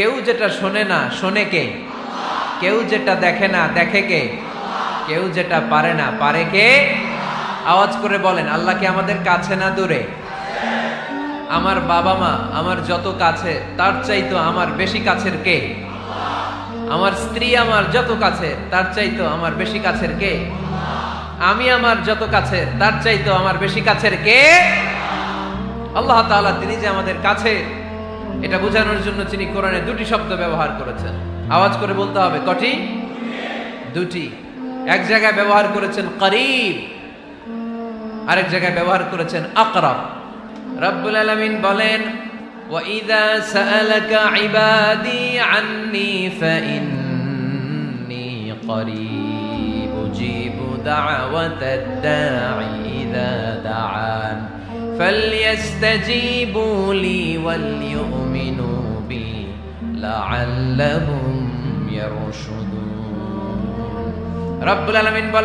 কেউ যেটা শোনে না শোনে কে? কেউ যেটা দেখে না দেখে কে? কেউ যেটা পারে না পারে কে? আওয়াজ করে বলেন, আল্লাহ কি আমাদের কাছে না দূরে? আমার বাবা মা আমার যত কাছে তার চাইতো আমার বেশি কাছের কে? আমার স্ত্রী আমার যত কাছে তার চাইতো আমার বেশি কাছের কে? আমি আমার যত কাছে তার চাইতো আমার বেশি কাছের কে? আল্লাহ তাআলা তিনি যে আমাদের কাছে, এটা বোঝানোর জন্য তিনি কোরআনে দুটি শব্দ ব্যবহার করেছেন। আওয়াজ করে বলতে হবে, কটি? দুটি। এক জায়গায় ব্যবহার করেছেন করিব, আরেক জায়গায় ব্যবহার করেছেন আকরাব। রব্বুল আলামিন বলেন, ওয়াইযা সাআলাকা ইবাদি আন্নী ফাইন্নী করিব উজিবু দাওয়াতাদ দাঈ ইযা দাআন فَلْيَسْتَجِيبُوا لِي وَلْيُؤْمِنُوا بِي لَعَلَّهُمْ يَرْشُدُونَ। রব্বুল আলামিন বলেন,